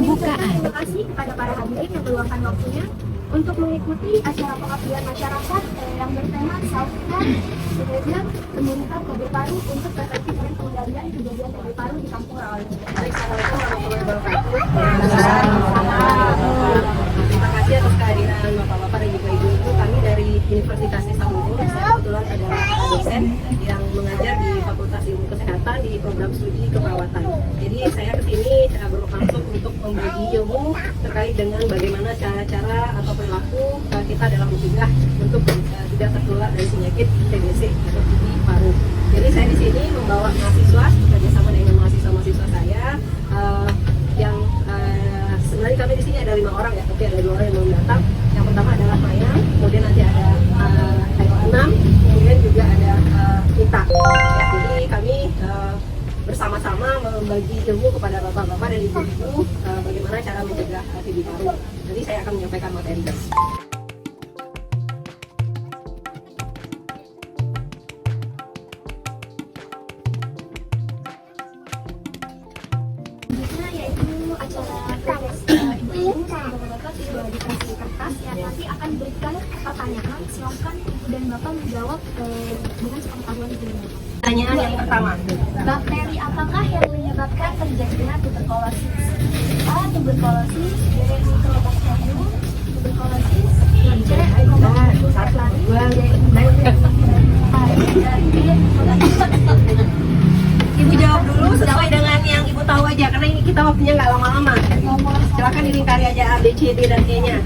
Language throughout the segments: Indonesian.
Pembukaan. Terima kasih kepada para hadirin yang meluangkan waktunya untuk mengikuti acara pengabdian masyarakat yang bertema Self-Care Behavior Komunitas TB Paru untuk terkait dengan pengendalian kejadian TB Paru di kampung rawan. Assalamualaikum warahmatullahi wabarakatuh. Terima kasih atas kehadiran Bapak-Bapak dan juga Ibu-Ibu. Kami dari Universitas Istanbul. Saya kebetulan adalah dosen yang mengajar di Fakultas Ilmu Kesehatan di program studi keperawatan. Jadi saya kesini bermaksud untuk membagi ilmu terkait dengan bagaimana cara-cara atau perilaku kita dalam mencegah untuk tidak tertular dari penyakit TBC atau TB paru. Jadi saya di sini membawa mahasiswa bekerjasama dengan mahasiswa-mahasiswa saya yang sebenarnya kami di sini ada 5 orang ya, tapi ada 2 orang yang belum datang. Yang pertama adalah Maya, kemudian nanti ada 6, kemudian juga ada Nita. Ya, jadi kami bersama-sama membagi ilmu kepada bapak-bapak dan ibu-ibu bagaimana cara mencegah TB paru. Nanti saya akan menyampaikan materi. Selanjutnya yaitu acara tes ibu-ibu sama bapak sudah dikasih kertas ya, nanti akan berikan pertanyaan, silakan ibu dan bapak menjawab dengan sepengetahuan ibu. Pertanyaan yang pertama. Bakteri apakah yang menyebabkan terjadinya tuberkulosis? A. Tuberkulosis. B. Mycobacterium tuberculosis. C. Mycobacterium Ibu jawab dulu sesuai dengan yang Ibu tahu aja, karena ini kita waktunya nggak lama-lama. Silakan dilingkari aja A, B, C, D, dan E-nya.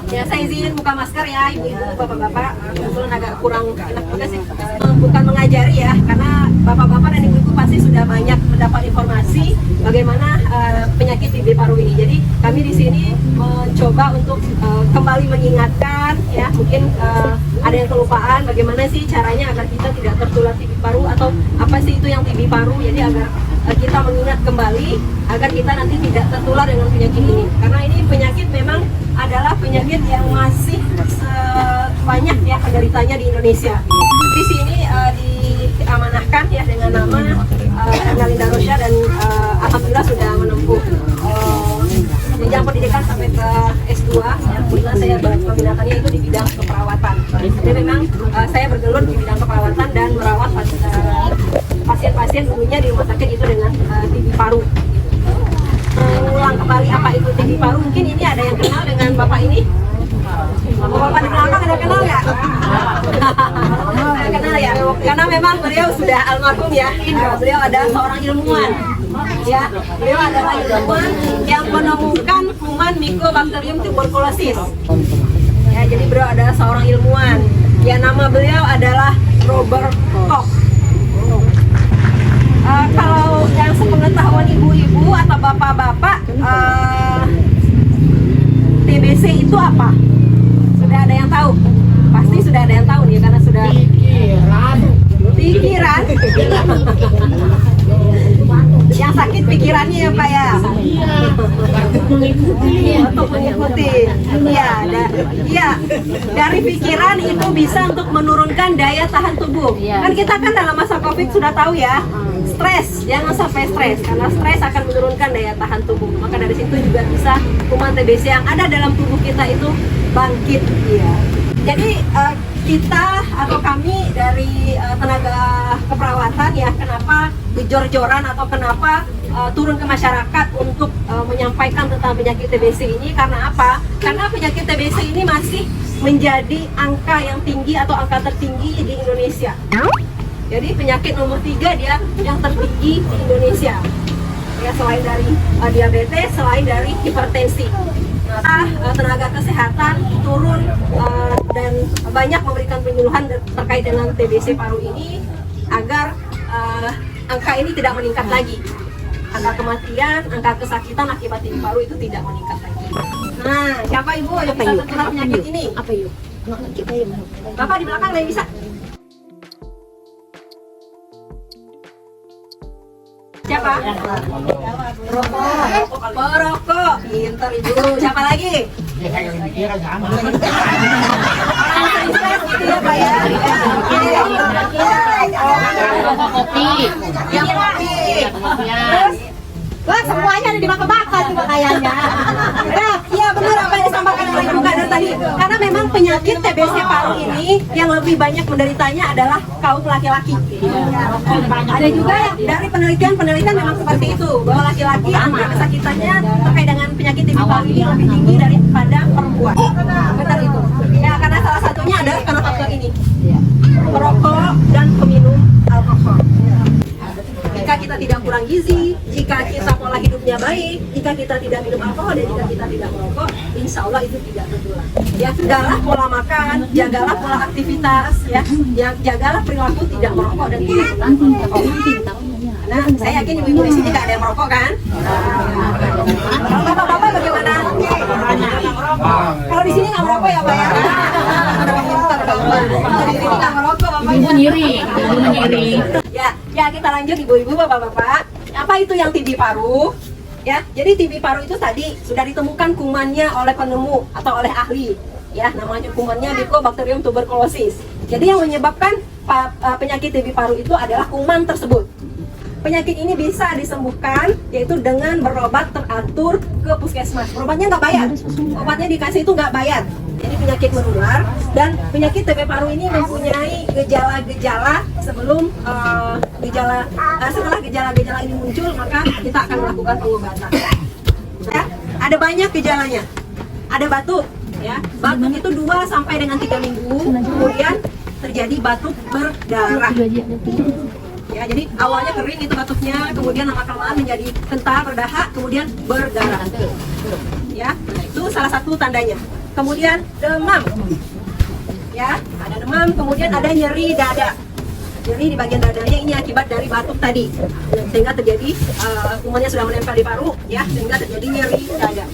Ya, saya izin buka masker ya, ibu-ibu, bapak-bapak. Kebetulan agak kurang enak juga sih. Bukan mengajari ya, karena bapak-bapak dan ibu-ibu pasti sudah banyak mendapat informasi bagaimana penyakit TB paru ini. Jadi kami di sini mencoba untuk kembali mengingatkan ya, mungkin ada yang kelupaan bagaimana sih caranya agar kita tidak tertular TB paru, atau apa sih itu yang TB paru. Jadi agar kita mengingat kembali agar kita nanti tidak tertular dengan penyakit ini, karena ini penyakit memang adalah penyakit yang masih banyak ya penderitanya di Indonesia. Di sini diamanahkan ya dengan nama Ernalinda Rosya, dan alhamdulillah sudah menempuh jenjang pendidikan sampai ke S2. Yang kebetulan saya peminatannya itu di bidang keperawatan. Jadi memang saya bergelut di bidang keperawatan dan merawat pasien-pasien dulunya di rumah sakit itu dengan TB paru. Ulang kembali apa itu TB paru, mungkin ini ada yang kenal dengan bapak ini. Bapak di belakang ada kenal nggak? Kenal ya, karena memang beliau sudah almarhum ya. Beliau adalah seorang ilmuwan. Ya, beliau adalah ilmuwan yang menemukan kuman Mycobacterium tuberculosis. Ya, jadi beliau adalah seorang ilmuwan. Ya, nama beliau adalah Robert Koch. Kalau yang sepengetahuan ibu-ibu atau bapak-bapak, TBC itu apa? Sudah ada yang tahu? Pasti sudah ada yang tahu nih, karena sudah pikiran. Yang sakit pikirannya ya Pak ya? Untuk mengikuti. Iya, dari pikiran itu bisa untuk menurunkan daya tahan tubuh. Kan kita kan dalam masa COVID sudah tahu ya, stres, jangan sampai stres, karena stres akan menurunkan daya tahan tubuh. Maka dari situ juga bisa kuman TBC yang ada dalam tubuh kita itu bangkit. Iya. Jadi kita atau kami dari tenaga keperawatan ya, kenapa jor-joran atau kenapa turun ke masyarakat untuk menyampaikan tentang penyakit TBC ini? Karena apa? Karena penyakit TBC ini masih menjadi angka yang tinggi atau angka tertinggi di Indonesia. Jadi penyakit nomor 3 dia yang tertinggi di Indonesia. Ya, selain dari diabetes, selain dari hipertensi. Tenaga kesehatan turun dan banyak memberikan penyuluhan terkait dengan TBC paru ini agar angka ini tidak meningkat lagi. Angka kematian, angka kesakitan akibat TB paru itu tidak meningkat lagi. Nah, siapa ibu yang bisa tertular penyakit ini? Apa yuk? Kita yang Bapak di belakang ada yang bisa? Siapa? Perokok. Pintar ibu. Siapa lagi? Orang sering stres gitu ya Pak ya. Kopi. Yang kopi. Terus Wah, semuanya ada dimakan-makan juga kayaknya. Nah, iya benar apa yang disampaikan oleh Ibu Kader tadi. Karena memang penyakit TBC paru ini yang lebih banyak menderitanya adalah kaum laki-laki. Ada juga dari penelitian memang seperti itu, bahwa laki-laki angka kesakitannya terkait dengan penyakit TB paru ini lebih tinggi daripada perempuan. Benar itu. Ya, karena salah satunya adalah karena faktor ini. Merokok dan peminum alkohol. Jika kita tidak kurang gizi, jika kita pola hidupnya baik, jika kita tidak minum alkohol dan jika kita tidak merokok, insya Allah itu tidak tertular. Ya, jagalah pola makan, jagalah pola aktivitas, ya, jagalah perilaku tidak merokok dan tidak merokok. Nah, saya yakin ibu-ibu di sini nggak ada yang merokok kan? Kalau bapak-bapak bagaimana? Kalau di sini nggak merokok ya Pak ya? Di sini nggak merokok bapaknya. Ibu nyiri. Ya kita lanjut ibu-ibu bapak-bapak. Apa itu yang TB paru? Ya, jadi TB paru itu tadi sudah ditemukan kumannya oleh penemu atau oleh ahli. Ya, namanya kumannya Mycobacterium tuberculosis. Jadi yang menyebabkan penyakit TB paru itu adalah kuman tersebut. Penyakit ini bisa disembuhkan yaitu dengan berobat teratur ke puskesmas. Berobatnya nggak bayar, obatnya dikasih itu nggak bayar. Jadi penyakit menular dan penyakit TB paru ini mempunyai gejala-gejala sebelum setelah gejala-gejala ini muncul maka kita akan melakukan pengobatan. Ya, ada banyak gejalanya. Ada batuk, ya. Batuk itu 2 sampai dengan 3 minggu, kemudian terjadi batuk berdarah. Ya, jadi awalnya kering itu batuknya, kemudian lama-kelamaan menjadi kental, berdahak, kemudian berdarah. Ya, nah, itu salah satu tandanya. Kemudian demam. Ya, ada demam, kemudian ada nyeri dada. Nyeri di bagian dadanya ini akibat dari batuk tadi. Sehingga terjadi kumannya sudah menempel di paru, ya, sehingga terjadi nyeri dada.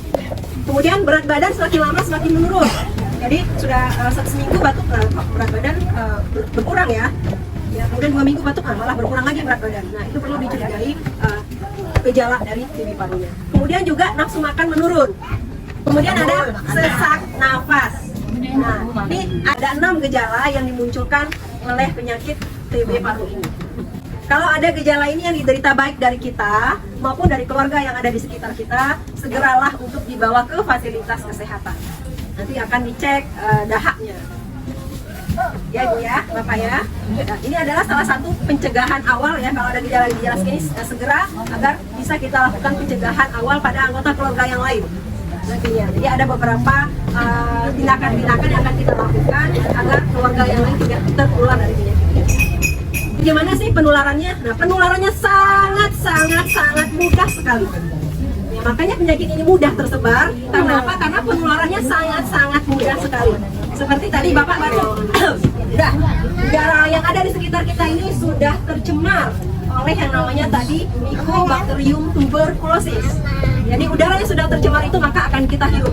Kemudian berat badan semakin lama semakin menurun. Jadi sudah seminggu batuk berat badan berkurang ya. Ya, kemudian 2 minggu batuk malah berkurang lagi berat badan. Nah, itu perlu dicurigai gejala dari TB parunya. Kemudian juga nafsu makan menurun. Kemudian ada sesak nafas. Nah, ini ada 6 gejala yang dimunculkan oleh penyakit TB paru ini. Kalau ada gejala ini yang diderita baik dari kita maupun dari keluarga yang ada di sekitar kita, segeralah untuk dibawa ke fasilitas kesehatan. Nanti akan dicek dahaknya. Ya Ibu ya, Bapak ya. Nah, ini adalah salah satu pencegahan awal ya, kalau ada gejala-gejala ini segera agar bisa kita lakukan pencegahan awal pada anggota keluarga yang lain. Nantinya. Jadi ada beberapa tindakan-tindakan yang akan kita lakukan agar keluarga yang lain tidak tertular dari penyakit ini. Gimana sih penularannya? Nah, penularannya sangat mudah sekali. Ya, makanya penyakit ini mudah tersebar. Karena apa? Karena penularannya sangat mudah sekali. Seperti tadi Bapak baru udara yang ada di sekitar kita ini sudah tercemar oleh yang namanya tadi Mycobacterium tuberculosis. Jadi udara yang sudah tercemar itu maka akan kita hirup.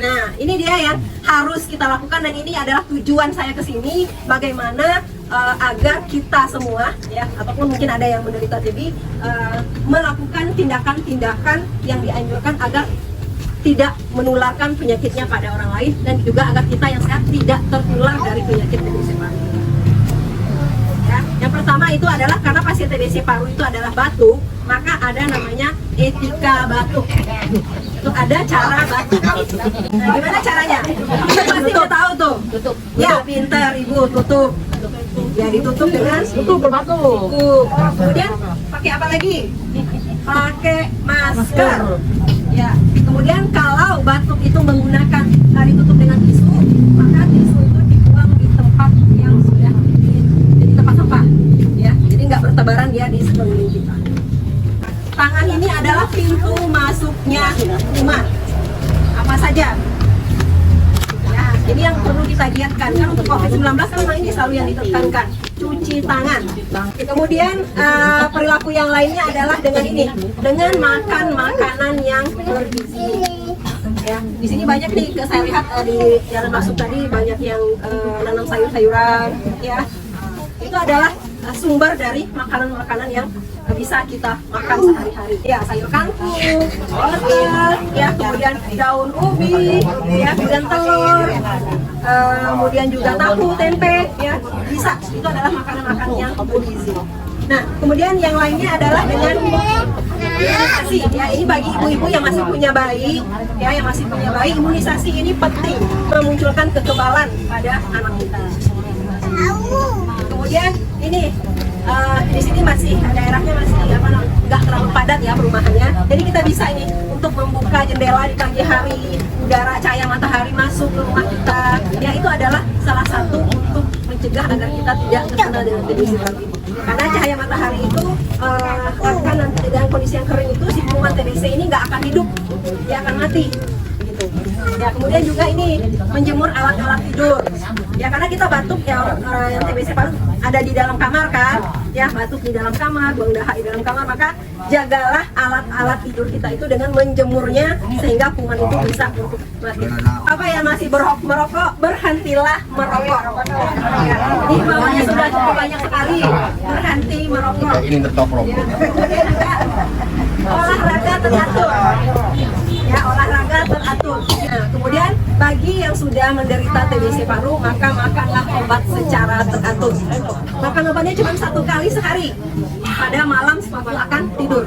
Nah, ini dia yang harus kita lakukan dan ini adalah tujuan saya ke sini, bagaimana agar kita semua ya, ataupun mungkin ada yang menderita TB melakukan tindakan-tindakan yang dianjurkan agar tidak menularkan penyakitnya pada orang lain dan juga agar kita yang sehat tidak tertular dari penyakit TBC paru. Ya, yang pertama itu adalah karena pasien TBC paru itu adalah batuk, maka ada namanya etika batuk. Itu ada cara batuk. Nah, gimana caranya? Pasti udah tahu tuh. Tutup. Ya, pintar Ibu, tutup. Ya, ditutup dengan tutup berbatuk. Kemudian pakai apa lagi? Pakai masker. Ya, kemudian kalau batuk itu menggunakan ditutup dengan tisu, maka tisu itu dibuang di tempat yang sudah jadi tempat sampah, ya. Jadi nggak bertebaran dia di sekeliling kita. Tangan ini adalah pintu masuknya kuman. Apa saja? Ya, ini yang perlu kita giatkan kan untuk COVID-19 kan memang ini selalu yang ditekankan. Cuci tangan. Kemudian perilaku yang lainnya adalah dengan ini, dengan makan makanan yang bergizi. Ya, di sini banyak nih, saya lihat di jalan masuk tadi banyak yang nanam sayur-sayuran. Ya, itu adalah sumber dari makanan-makanan yang bisa kita makan sehari-hari. Ya, sayur kangkung, wortel, ya, kemudian daun ubi, ya, kemudian telur, kemudian juga tahu, tempe, ya bisa. Itu adalah makanan-makanan yang bergizi. Nah, kemudian yang lainnya adalah dengan imunisasi. Ya, ini bagi ibu-ibu yang masih punya bayi, ya, yang masih punya bayi, imunisasi ini penting memunculkan kekebalan pada anak kita. Kemudian ini di sini masih daerahnya masih nggak terlalu padat ya perumahannya. Jadi kita bisa ini untuk membuka jendela di pagi hari, udara cahaya matahari masuk ke rumah kita. Ya itu adalah salah satu untuk mencegah agar kita tidak terkena dengan TBC baru. Karena cahaya matahari itu kan nanti dengan kondisi yang kering itu si kuman TBC ini nggak akan hidup, dia akan mati. Ya, kemudian juga ini menjemur alat-alat tidur. Ya, karena kita batuk ya orang yang TBC paru ada di dalam kamar kan. Ya, batuk di dalam kamar, buang dahak di dalam kamar, maka jagalah alat-alat tidur kita itu dengan menjemurnya sehingga kuman itu bisa untuk mati. Apa yang masih merokok, berhentilah merokok. Ya, ini bawahnya sudah cukup banyak sekali. Berhenti merokok. Ini tetap rokok. Olahraga teratur. Ya, olahraga teratur. Nah, kemudian bagi yang sudah menderita TBC paru, maka makanlah obat secara teratur. Makan obatnya cuma 1 kali sehari pada malam sebelum akan tidur.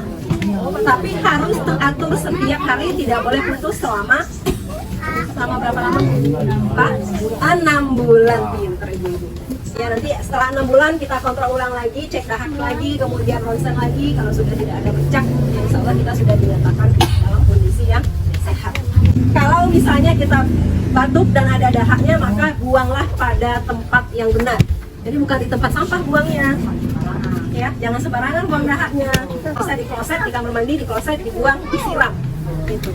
Tapi harus teratur setiap hari, tidak boleh putus selama berapa lama? Pak? 6 bulan, pinter ibu-ibu. Ya, nanti setelah 6 bulan kita kontrol ulang lagi, cek dahak lagi, kemudian ronsen lagi. Kalau sudah tidak ada bercak, ya insya Allah kita sudah dinyatakan dalam kondisi yang sehat. Kalau misalnya kita batuk dan ada dahaknya, maka buanglah pada tempat yang benar. Jadi bukan di tempat sampah buangnya. Ya, jangan sembarangan buang dahaknya. Bisa di kloset, di kamar mandi, di kloset dibuang, disiram. Gitu.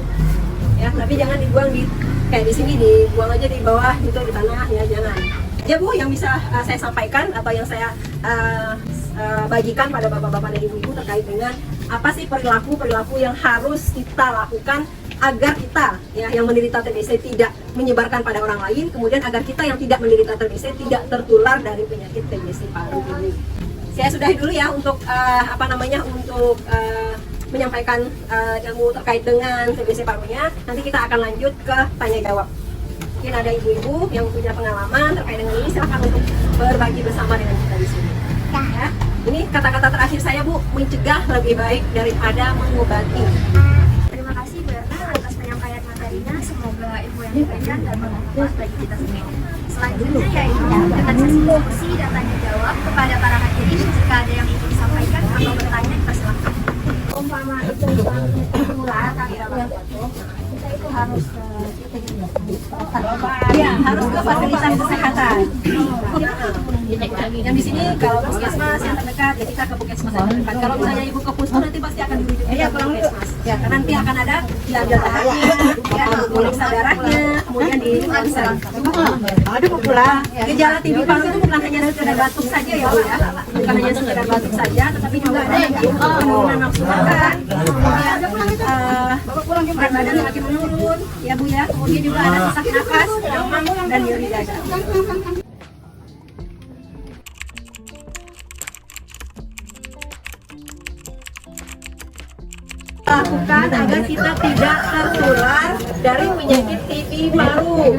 Ya, tapi jangan dibuang di kayak di sini, dibuang aja di bawah gitu, di tanah, ya jangan. Ya Bu, yang bisa saya sampaikan atau yang saya bagikan pada bapak-bapak dan ibu-ibu terkait dengan apa sih perilaku yang harus kita lakukan agar kita ya yang menderita TBC tidak menyebarkan pada orang lain, kemudian agar kita yang tidak menderita TBC tidak tertular dari penyakit TBC paru ini. Saya sudahi dulu ya untuk untuk menyampaikan ilmu terkait dengan TBC parunya. Nanti kita akan lanjut ke tanya jawab. Mungkin ada ibu-ibu yang punya pengalaman terkait dengan ini, silahkan untuk berbagi bersama dengan kita di sini. Ya. Ini kata-kata terakhir saya Bu, mencegah lebih baik daripada mengobati. Terima kasih Bu Erna atas penyampaian materinya. Semoga ilmu yang diberikan dapat bermanfaat bagi kita semua. Selanjutnya yaitu dengan sesi diskusi dan tanya jawab kepada para hadirin. Jika ada yang ingin disampaikan atau bertanya, dipersilakan. Umpama itu menular tapi yang jatuh, kita itu harus Ya, harus ke fasilitas kesehatan. Yang di sini kalau puskesmas yang terdekat, ya kita ke puskesmas yang terdekat. Kalau misalnya ibu ke puskesmas nanti pasti akan dirujuk ke puskesmas. Ya, karena nanti akan ada diambil darahnya, ya, diperiksa darahnya, kemudian di ronsen. Ada pula gejala TB paru itu bukan hanya sekedar batuk saja ya Bu ya, bukan hanya sekedar batuk saja, tetapi juga ada penurunan nafsu makan, kemudian berat badan semakin menurun, ya Bu ya, kemudian juga ada sesak nafas, demam dan nyeri dada. Lakukan agar kita tidak tertular dari penyakit TB paru.